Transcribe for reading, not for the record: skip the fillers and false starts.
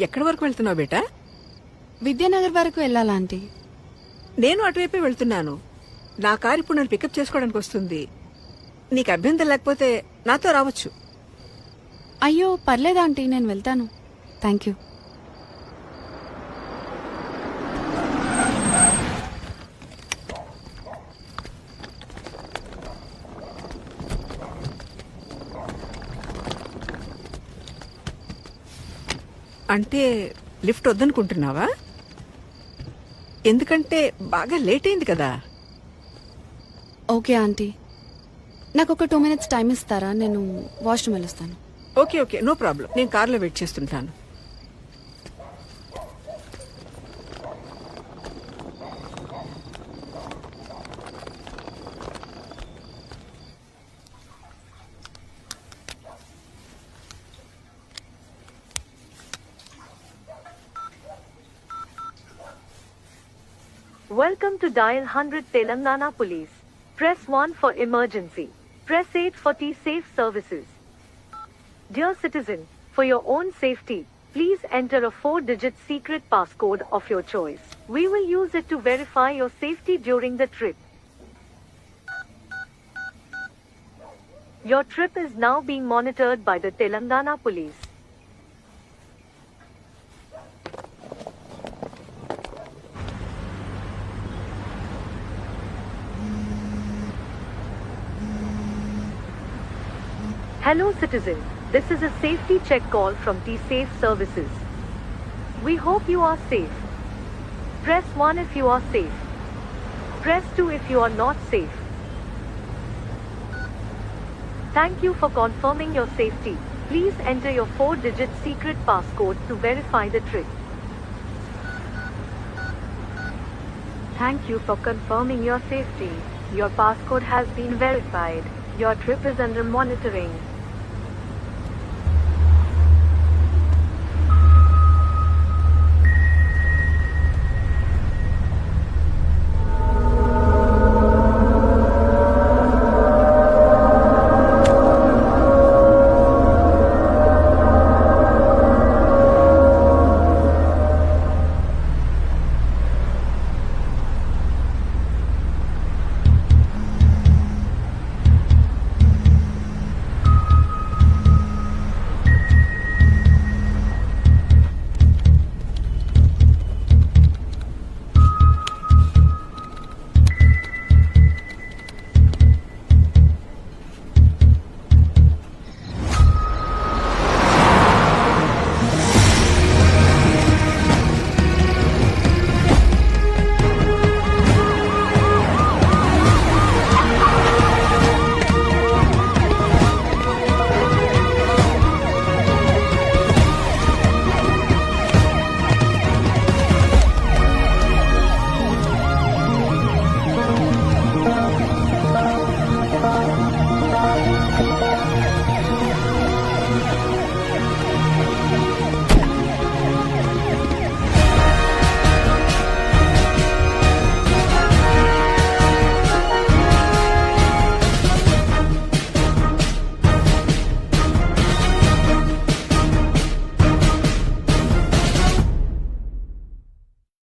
ఎక్కడి వరకు వెళ్తున్నావు బేటా? విద్యానగర్ వరకు వెళ్ళాలా ఆంటీ? నేను అటువైపే వెళ్తున్నాను. నా కారు ఇప్పుడు నన్ను పికప్ చేసుకోవడానికి వస్తుంది. నీకు అభ్యంతరం లేకపోతే నాతో రావచ్చు. అయ్యో పర్లేదు ఆంటీ, నేను వెళ్తాను. Thank you. అంటే లిఫ్ట్ వద్దనుకుంటున్నావా? ఎందుకంటే బాగా లేట్ అయింది కదా. ఓకే ఆంటీ, నాకు ఒక 2 minutes టైం ఇస్తారా? నేను వాష్రూమ్ వెళ్ళొస్తాను. Okay okay, no problem. నేను కార్లో వెయిట్ చేస్తుంటాను. Welcome to Dial 100 Telangana Police. Press 1 for emergency. Press 8 for T-Safe services. Dear citizen, for your own safety, please enter a 4-digit secret passcode of your choice. We will use it to verify your safety during the trip. Your trip is now being monitored by the Telangana Police. Hello citizen, this is a safety check call from T-Safe services. We hope you are safe. Press 1 if you are safe. Press 2 if you are not safe. Thank you for confirming your safety. Please enter your 4-digit secret passcode to verify the trip. Thank you for confirming your safety. Your passcode has been verified. Your trip is under monitoring.